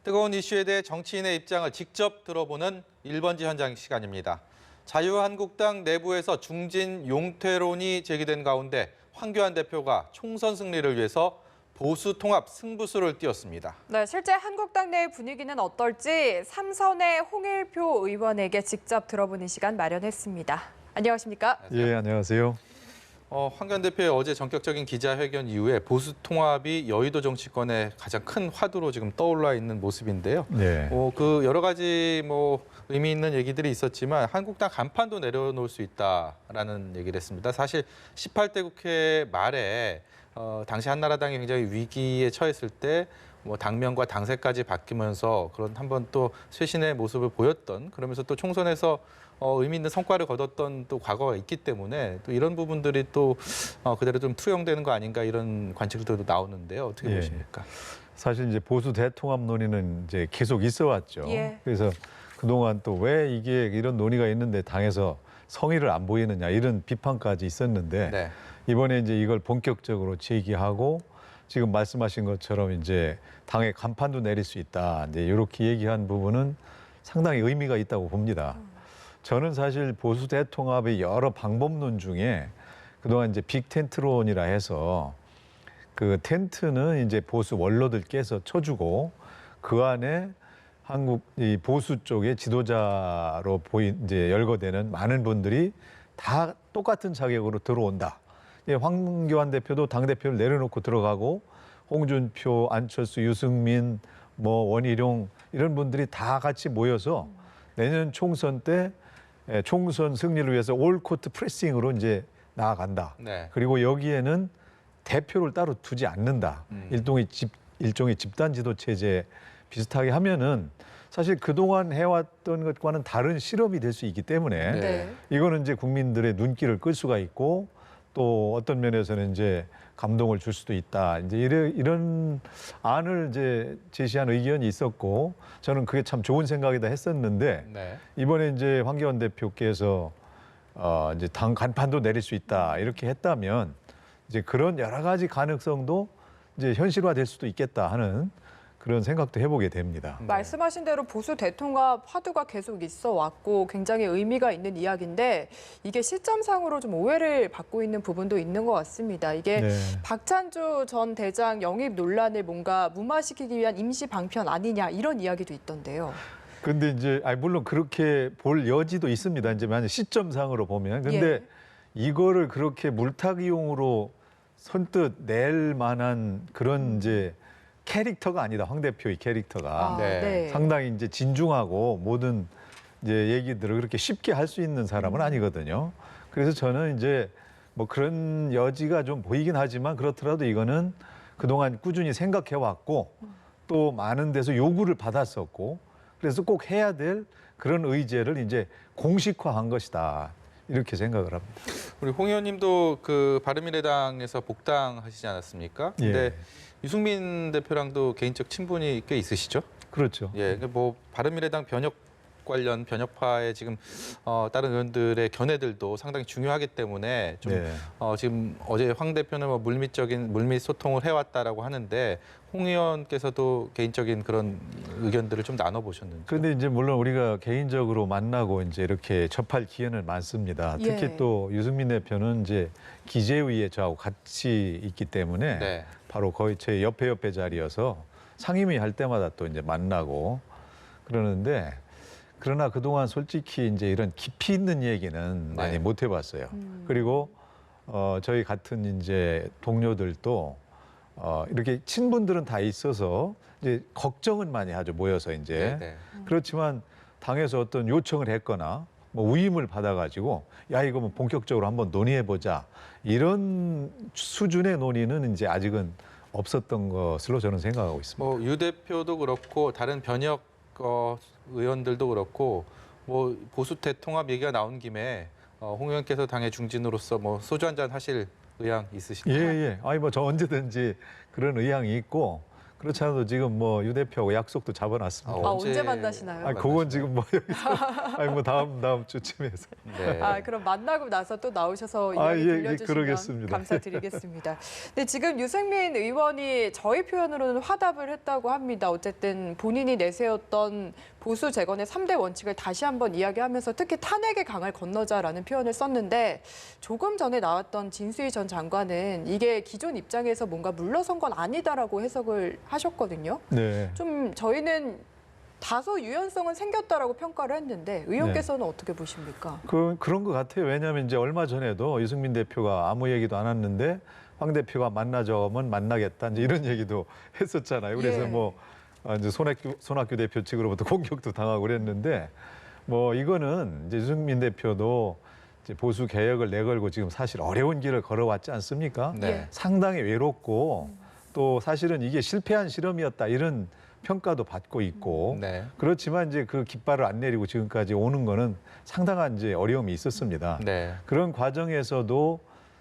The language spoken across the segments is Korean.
뜨거운 이슈에 대해 정치인의 입장을 직접 들어보는 1번지 현장 시간입니다. 자유한국당 내부에서 중진 용퇴론이 제기된 가운데 황교안 대표가 총선 승리를 위해서 보수 통합 승부수를 띄웠습니다. 네, 실제 한국당 내 분위기는 어떨지 삼선의 홍일표 의원에게 직접 들어보는 시간 마련했습니다. 안녕하십니까? 예, 안녕하세요. 황교안 대표의 어제 전격적인 기자회견 이후에 보수 통합이 여의도 정치권의 가장 큰 화두로 지금 떠올라 있는 모습인데요. 네. 그 여러 가지 의미 있는 얘기들이 있었지만 한국당 간판도 내려놓을 수 있다라는 얘기를 했습니다. 사실 18대 국회 말에 당시 한나라당이 굉장히 위기에 처했을 때 당명과 당세까지 바뀌면서 그런 한번 또 쇄신의 모습을 보였던, 그러면서 또 총선에서 의미 있는 성과를 거뒀던 또 과거가 있기 때문에 또 이런 부분들이 또 그대로 좀 투영되는 거 아닌가, 이런 관측들도 나오는데요. 어떻게 보십니까? 사실 이제 보수 대통합 논의는 이제 계속 있어 왔죠. 예. 그래서 그동안 또 왜 이게 이런 논의가 있는데 당에서 성의를 안 보이느냐, 이런 비판까지 있었는데 네. 이번에 이제 이걸 본격적으로 제기하고 지금 말씀하신 것처럼 이제 당의 간판도 내릴 수 있다, 이제 이렇게 얘기한 부분은 상당히 의미가 있다고 봅니다. 저는 사실 보수 대통합의 여러 방법론 중에 그동안 이제 빅텐트론이라 해서 그 텐트는 이제 보수 원로들께서 쳐주고 그 안에 한국 이 보수 쪽의 지도자로 이제 열거되는 많은 분들이 다 똑같은 자격으로 들어온다. 황교안 대표도 당 대표를 내려놓고 들어가고 홍준표, 안철수, 유승민, 원희룡 이런 분들이 다 같이 모여서 내년 총선 때 총선 승리를 위해서 올코트 프레싱으로 이제 나아간다. 네. 그리고 여기에는 대표를 따로 두지 않는다. 일종의 집단 지도 체제 비슷하게 하면은 사실 그동안 해왔던 것과는 다른 실험이 될 수 있기 때문에 네. 이거는 이제 국민들의 눈길을 끌 수가 있고 또 어떤 면에서는 이제 감동을 줄 수도 있다. 이제 이런 안을 이제 제시한 의견이 있었고 저는 그게 참 좋은 생각이다 했었는데 네. 이번에 이제 황교안 대표께서 이제 당 간판도 내릴 수 있다 이렇게 했다면 이제 그런 여러 가지 가능성도 이제 현실화될 수도 있겠다 하는 그런 생각도 해보게 됩니다. 말씀하신 대로 보수 대통합 화두가 계속 있어 왔고 굉장히 의미가 있는 이야기인데 이게 시점상으로 좀 오해를 받고 있는 부분도 있는 것 같습니다. 이게 네. 박찬주 전 대장 영입 논란을 뭔가 무마시키기 위한 임시 방편 아니냐, 이런 이야기도 있던데요. 근데 이제 물론 그렇게 볼 여지도 있습니다. 이제 만약 시점상으로 보면. 근데 예. 이거를 그렇게 물타기용으로 선뜻 낼 만한 그런 이제 캐릭터가 아니다. 황 대표의 캐릭터가. 네. 상당히 이제 진중하고 모든 이제 얘기들을 그렇게 쉽게 할 수 있는 사람은 아니거든요. 그래서 저는 이제 그런 여지가 좀 보이긴 하지만 그렇더라도 이거는 그동안 꾸준히 생각해 왔고 또 많은 데서 요구를 받았었고 그래서 꼭 해야 될 그런 의제를 이제 공식화한 것이다. 이렇게 생각을 합니다. 우리 홍 의원님도 그 바른미래당에서 복당하시지 않았습니까? 근데 예. 유승민 대표랑도 개인적 친분이 꽤 있으시죠? 그렇죠. 예, 바른미래당 변혁파의 지금 다른 의원들의 견해들도 상당히 중요하기 때문에 좀 네. 지금 어제 황 대표는 물밑 소통을 해왔다라고 하는데 홍 의원께서도 개인적인 그런 의견들을 좀 나눠보셨는지. 근데 이제 물론 우리가 개인적으로 만나고 이제 이렇게 접할 기회는 많습니다. 특히 예. 또 유승민 대표는 이제 기재위에 저하고 같이 있기 때문에 네. 바로 거의 제 옆에 자리여서 상임위 할 때마다 또 이제 만나고 그러는데 그러나 그동안 솔직히 이제 이런 깊이 있는 얘기는 많이 못 해봤어요. 그리고 저희 같은 이제 동료들도 이렇게 친분들은 다 있어서 이제 걱정은 많이 하죠. 모여서 이제. 네. 그렇지만 당에서 어떤 요청을 했거나 위임을 받아가지고 야 이거 본격적으로 한번 논의해보자 이런 수준의 논의는 이제 아직은 없었던 것으로 저는 생각하고 있습니다. 유 대표도 그렇고 다른 변혁 의원들도 그렇고 보수 대통합 얘기가 나온 김에 홍 의원께서 당의 중진으로서 소주 한잔 하실 의향 있으신가요? 예. 저 언제든지 그런 의향이 있고 그렇지 않아도 지금 뭐 유 대표하고 약속도 잡아놨습니다. 아, 언제 만나시나요? 아, 그건 지금 뭐 여기서 아니 뭐 다음 주쯤에 해서. 네. 아, 그럼 만나고 나서 또 나오셔서 아, 이야기 예, 예, 들려주시면 그러겠습니다. 감사드리겠습니다. 근데 지금 유승민 의원이 저희 표현으로는 화답을 했다고 합니다. 어쨌든 본인이 내세웠던 보수 재건의 3대 원칙을 다시 한번 이야기하면서 특히 탄핵의 강을 건너자라는 표현을 썼는데 조금 전에 나왔던 진수희 전 장관은 이게 기존 입장에서 뭔가 물러선 건 아니다라고 해석을 하셨거든요. 네. 좀 저희는 다소 유연성은 생겼다라고 평가를 했는데 의원께서는 어떻게 보십니까? 그런 것 같아요. 왜냐하면 이제 얼마 전에도 유승민 대표가 아무 얘기도 안 했는데 황 대표가 만나자면 만나겠다 이제 이런 얘기도 했었잖아요. 그래서 예. 뭐 이제 손학규 대표 측으로부터 공격도 당하고 그랬는데 뭐 이거는 이제 유승민 대표도 이제 보수 개혁을 내걸고 지금 사실 어려운 길을 걸어왔지 않습니까? 네. 상당히 외롭고 또 사실은 이게 실패한 실험이었다 이런 평가도 받고 있고 네. 그렇지만 이제 그 깃발을 안 내리고 지금까지 오는 거는 상당한 이제 어려움이 있었습니다. 네. 그런 과정에서도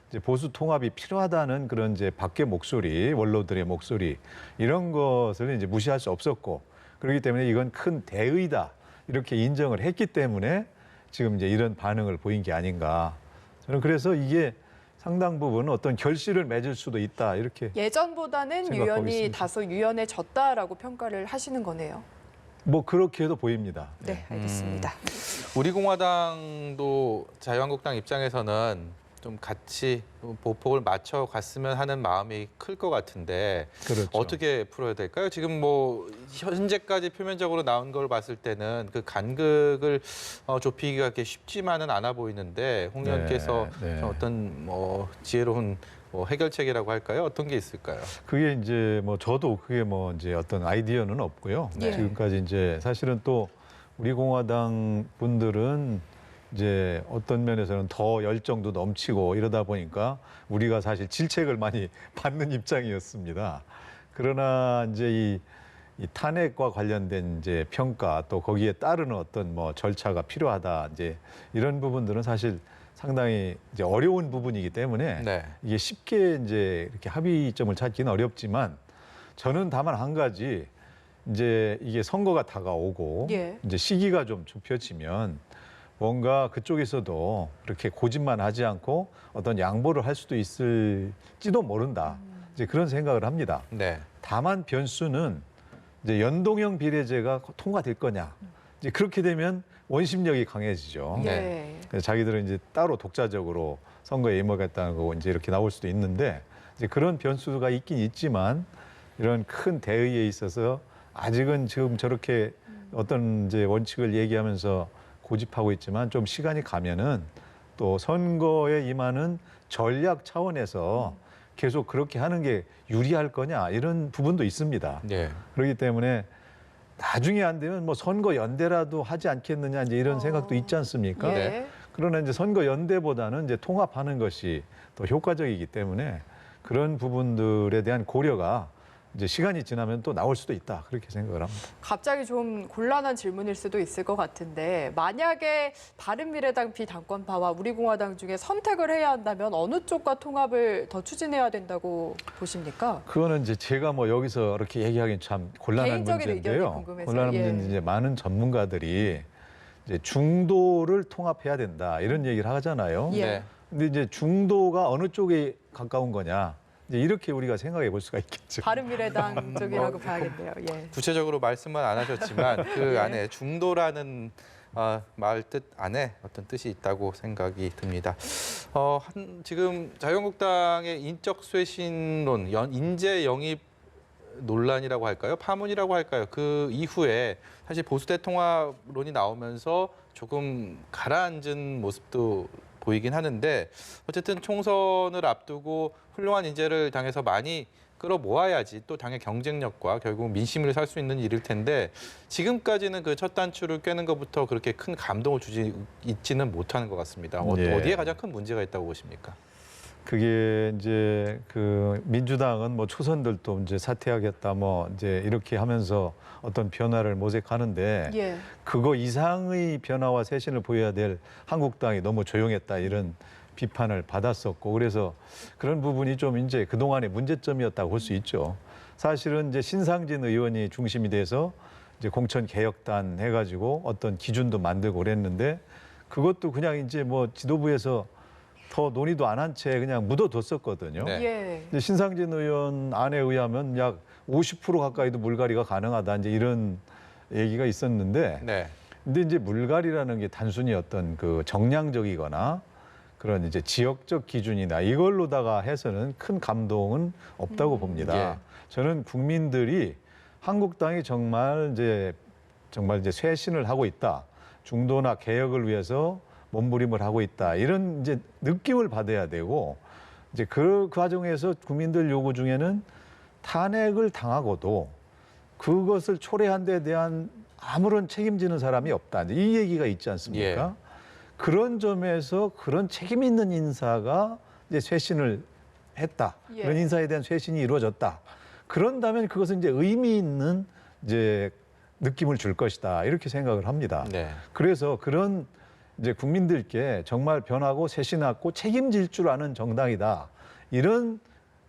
이제 보수 통합이 필요하다는 그런 이제 밖의 목소리, 원로들의 목소리 이런 것을 이제 무시할 수 없었고 그렇기 때문에 이건 큰 대의다 이렇게 인정을 했기 때문에 지금 이제 이런 반응을 보인 게 아닌가. 저는 그래서 이게 상당 부분 어떤 결실을 맺을 수도 있다 이렇게 예전보다는 생각하고 유연이 있습니다. 다소 유연해졌다라고 평가를 하시는 거네요. 뭐 그렇게도 보입니다. 네, 알겠습니다. 우리 공화당도 자유한국당 입장에서는 좀 같이 보폭을 맞춰 갔으면 하는 마음이 클 것 같은데 그렇죠. 어떻게 풀어야 될까요? 지금 뭐 현재까지 표면적으로 나온 걸 봤을 때는 그 간극을 좁히기가 그렇게 쉽지만은 않아 보이는데 홍 의원께서 네, 네. 어떤 뭐 지혜로운 뭐 해결책이라고 할까요? 어떤 게 있을까요? 그게 이제 뭐 저도 그게 뭐 이제 어떤 아이디어는 없고요. 네. 지금까지 이제 사실은 또 우리 공화당 분들은 이제 어떤 면에서는 더 열정도 넘치고 이러다 보니까 우리가 사실 질책을 많이 받는 입장이었습니다. 그러나 이제 이 탄핵과 관련된 이제 평가 또 거기에 따르는 어떤 뭐 절차가 필요하다 이제 이런 부분들은 사실 상당히 이제 어려운 부분이기 때문에 네. 이게 쉽게 이제 이렇게 합의점을 찾기는 어렵지만 저는 다만 한 가지 이제 이게 선거가 다가오고 예. 이제 시기가 좀 좁혀지면 뭔가 그쪽에서도 그렇게 고집만 하지 않고 어떤 양보를 할 수도 있을지도 모른다. 이제 그런 생각을 합니다. 네. 다만 변수는 이제 연동형 비례제가 통과될 거냐. 이제 그렇게 되면 원심력이 강해지죠. 네. 예. 그래서 자기들은 이제 따로 독자적으로 선거에 임하겠다는 거고 이제 이렇게 나올 수도 있는데 이제 그런 변수가 있긴 있지만 이런 큰 대의에 있어서 아직은 지금 저렇게 어떤 이제 원칙을 얘기하면서 고집하고 있지만 좀 시간이 가면은 또 선거에 임하는 전략 차원에서 계속 그렇게 하는 게 유리할 거냐 이런 부분도 있습니다. 네. 그렇기 때문에 나중에 안 되면 뭐 선거 연대라도 하지 않겠느냐 이제 이런 생각도 있지 않습니까? 예. 그러나 이제 선거 연대보다는 이제 통합하는 것이 더 효과적이기 때문에 그런 부분들에 대한 고려가 이제 시간이 지나면 또 나올 수도 있다 그렇게 생각을 합니다. 갑자기 좀 곤란한 질문일 수도 있을 것 같은데 만약에 바른미래당 비당권파와 우리공화당 중에 선택을 해야 한다면 어느 쪽과 통합을 더 추진해야 된다고 보십니까? 그거는 이제 제가 뭐 여기서 이렇게 얘기하기는 참 곤란한 개인적인 의견이 문제인데요. 궁금해서요. 곤란한 예. 문제는 이제 많은 전문가들이 이제 중도를 통합해야 된다 이런 얘기를 하잖아요. 예. 네. 근데 이제 중도가 어느 쪽에 가까운 거냐 이제 이렇게 우리가 생각해 볼 수가 있겠죠. 바른미래당 쪽이라고 봐야겠네요. 예. 구체적으로 말씀은 안 하셨지만 그 예. 안에 중도라는 말 뜻 안에 어떤 뜻이 있다고 생각이 듭니다. 지금 자유한국당의 인적 쇄신론, 인재 영입 논란이라고 할까요? 파문이라고 할까요? 그 이후에 사실 보수 대통합론이 나오면서 조금 가라앉은 모습도 보이긴 하는데 어쨌든 총선을 앞두고 훌륭한 인재를 당에서 많이 끌어모아야지 또 당의 경쟁력과 결국 민심을 살 수 있는 일일 텐데 지금까지는 그 첫 단추를 꿰는 것부터 그렇게 큰 감동을 주지 있지는 못하는 것 같습니다. 예. 어디에 가장 큰 문제가 있다고 보십니까? 그게 이제 그 민주당은 뭐 초선들도 이제 사퇴하겠다 뭐 이제 이렇게 하면서 어떤 변화를 모색하는데 예. 그거 이상의 변화와 쇄신을 보여야 될 한국당이 너무 조용했다 이런 비판을 받았었고 그래서 그런 부분이 좀 이제 그동안의 문제점이었다고 볼 수 있죠. 사실은 이제 신상진 의원이 중심이 돼서 이제 공천 개혁단 해가지고 어떤 기준도 만들고 그랬는데 그것도 그냥 이제 뭐 지도부에서 더 논의도 안 한 채 그냥 묻어뒀었거든요. 네. 예. 근데 신상진 의원 안에 의하면 약 50% 가까이도 물갈이가 가능하다 이제 이런 얘기가 있었는데 네. 근데 이제 물갈이라는 게 단순히 어떤 그 정량적이거나 그런 이제 지역적 기준이나 이걸로다가 해서는 큰 감동은 없다고 봅니다. 예. 저는 국민들이 한국당이 정말 이제 쇄신을 하고 있다. 중도나 개혁을 위해서 몸부림을 하고 있다. 이런 이제 느낌을 받아야 되고 이제 그 과정에서 국민들 요구 중에는 탄핵을 당하고도 그것을 초래한 데 대한 아무런 책임지는 사람이 없다. 이제 이 얘기가 있지 않습니까? 예. 그런 점에서 그런 책임 있는 인사가 이제 쇄신을 했다. 예. 그런 인사에 대한 쇄신이 이루어졌다. 그런다면 그것은 이제 의미 있는 이제 느낌을 줄 것이다. 이렇게 생각을 합니다. 네. 그래서 그런 이제 국민들께 정말 변하고 쇄신하고 책임질 줄 아는 정당이다. 이런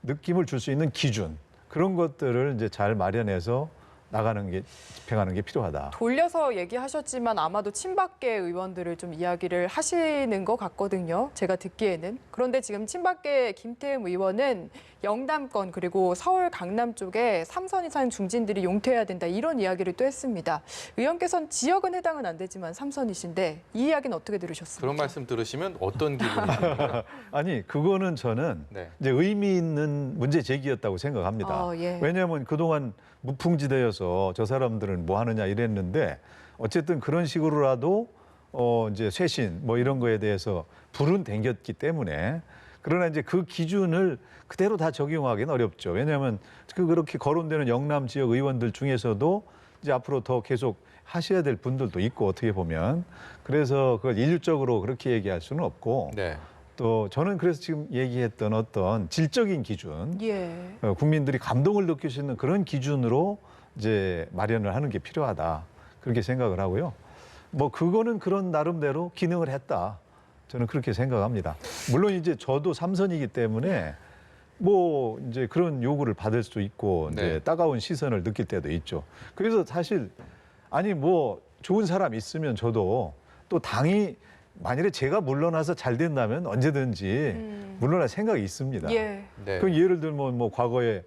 느낌을 줄 수 있는 기준 그런 것들을 이제 잘 마련해서 나가는 게 집행하는 게 필요하다. 돌려서 얘기하셨지만 아마도 친박계 의원들을 좀 이야기를 하시는 것 같거든요. 제가 듣기에는. 그런데 지금 친박계 김태흠 의원은 영남권 그리고 서울 강남 쪽에 3선 이상 중진들이 용퇴해야 된다 이런 이야기를 또 했습니다. 의원께서는 지역은 해당은 안 되지만 3선이신데 이 이야기는 어떻게 들으셨습니까? 그런 말씀 들으시면 어떤 기분이십니까? 아니 그거는 저는 네. 이제 의미 있는 문제 제기였다고 생각합니다. 예. 왜냐하면 그동안 무풍지대여서 저 사람들은 뭐 하느냐 이랬는데 어쨌든 그런 식으로라도 이제 쇄신 뭐 이런 거에 대해서 불은 댕겼기 때문에 그러나 이제 그 기준을 그대로 다 적용하기는 어렵죠. 왜냐하면 그렇게 거론되는 영남 지역 의원들 중에서도 이제 앞으로 더 계속 하셔야 될 분들도 있고 어떻게 보면 그래서 그걸 일률적으로 그렇게 얘기할 수는 없고 네. 또 저는 그래서 지금 얘기했던 어떤 질적인 기준 예. 국민들이 감동을 느낄 수 있는 그런 기준으로 이제 마련을 하는 게 필요하다. 그렇게 생각을 하고요. 뭐 그거는 그런 나름대로 기능을 했다. 저는 그렇게 생각합니다. 물론 이제 저도 3선이기 때문에 뭐 이제 그런 요구를 받을 수도 있고 이제 네. 따가운 시선을 느낄 때도 있죠. 그래서 사실 아니 뭐 좋은 사람 있으면 저도 또 당이 만일에 제가 물러나서 잘 된다면 언제든지 물러날 생각이 있습니다. 예. 네. 그 예를 들면 뭐 과거에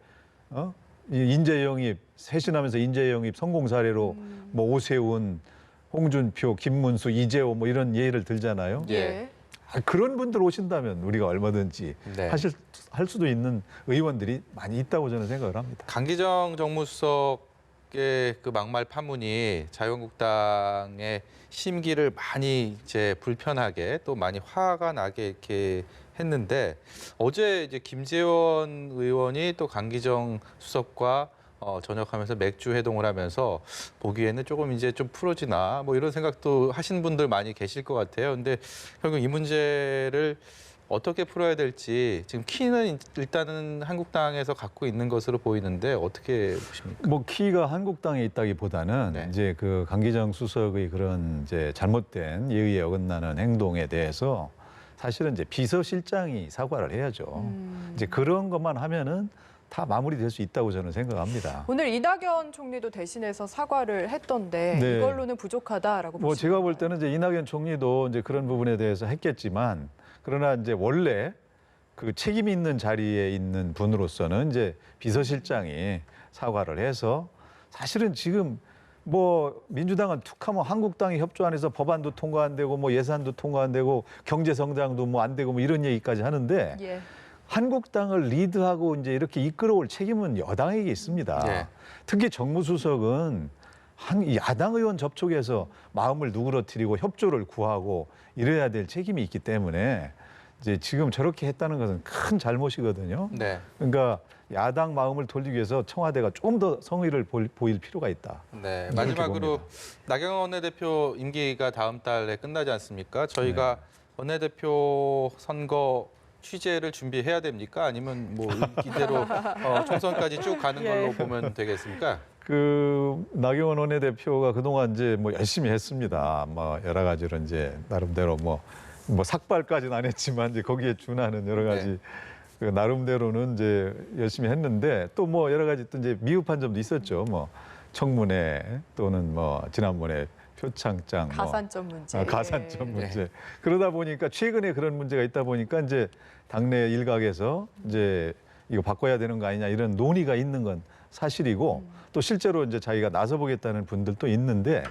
이 인재 영입 쇄신하면서 인재 영입 성공 사례로 뭐 오세훈, 홍준표, 김문수, 이재호 뭐 이런 예를 들잖아요. 예. 그런 분들 오신다면 우리가 얼마든지 네. 할 수도 있는 의원들이 많이 있다고 저는 생각을 합니다. 강기정 정무수석의 그 막말 파문이 자유한국당의 심기를 많이 이제 불편하게 또 많이 화가 나게 이렇게 했는데 어제 이제 김재원 의원이 또 강기정 수석과 전역하면서 맥주 회동을 하면서 보기에는 조금 이제 좀 풀어지나 뭐 이런 생각도 하신 분들 많이 계실 것 같아요. 근데 결국 이 문제를 어떻게 풀어야 될지 지금 키는 일단은 한국당에서 갖고 있는 것으로 보이는데 어떻게 보십니까? 뭐 키가 한국당에 있다기보다는 네. 이제 그 강기정 수석의 그런 이제 잘못된 예의에 어긋나는 행동에 대해서 사실은 이제 비서실장이 사과를 해야죠. 이제 그런 것만 하면은 다 마무리될 수 있다고 저는 생각합니다. 오늘 이낙연 총리도 대신해서 사과를 했던데 네. 이걸로는 부족하다라고 뭐 보시는 제가 볼 건가요? 때는 이제 이낙연 총리도 이제 그런 부분에 대해서 했겠지만 그러나 이제 원래 그 책임 있는 자리에 있는 분으로서는 이제 비서실장이 사과를 해서 사실은 지금 뭐 민주당은 툭하면 한국당이 협조 안 해서 법안도 통과 안 되고 뭐 예산도 통과 안 되고 경제 성장도 뭐 안 되고 뭐 이런 얘기까지 하는데 예. 한국당을 리드하고 이제 이렇게 이끌어올 책임은 여당에게 있습니다. 네. 특히 정무수석은 야당 의원 접촉해서 마음을 누그러뜨리고 협조를 구하고 이래야 될 책임이 있기 때문에 이제 지금 저렇게 했다는 것은 큰 잘못이거든요. 네. 그러니까 야당 마음을 돌리기 위해서 청와대가 좀 더 성의를 보일 필요가 있다. 네. 이렇게 마지막으로 봅니다. 나경원 원내대표 임기가 다음 달에 끝나지 않습니까? 저희가 원내대표 선거 취재를 준비해야 됩니까? 아니면 뭐 이대로 총선까지 쭉 가는 걸로 보면 되겠습니까? 그 나경원 원내대표가 그동안 이제 뭐 열심히 했습니다. 뭐 여러 가지로 이제 나름대로 뭐 삭발까지는 안 했지만 이제 거기에 준하는 여러 가지 그 나름대로는 이제 열심히 했는데 또 뭐 여러 가지 또 이제 미흡한 점도 있었죠. 뭐 청문회 또는 뭐 지난번에 표창장, 가산점 문제. 가산점 예. 문제. 그러다 보니까 최근에 그런 문제가 있다 보니까 이제 당내 일각에서 이제 이거 바꿔야 되는 거 아니냐 이런 논의가 있는 건 사실이고 또 실제로 이제 자기가 나서 보겠다는 분들도 있는데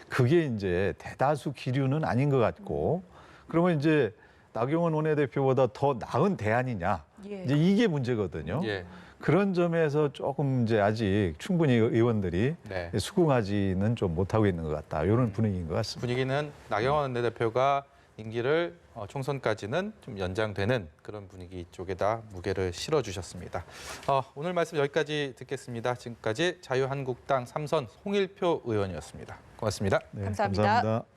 그게 이제 대다수 기류는 아닌 것 같고 그러면 이제 나경원 원내대표보다 더 나은 대안이냐 예. 이제 이게 문제거든요. 예. 그런 점에서 조금 이제 아직 충분히 의원들이 네. 수긍하지는 좀 못하고 있는 것 같다. 이런 분위기인 것 같습니다. 분위기는 나경원 원내대표가 임기를 총선까지는 좀 연장되는 그런 분위기 쪽에다 무게를 실어주셨습니다. 오늘 말씀 여기까지 듣겠습니다. 지금까지 자유한국당 3선 홍일표 의원이었습니다. 고맙습니다. 네, 감사합니다. 감사합니다.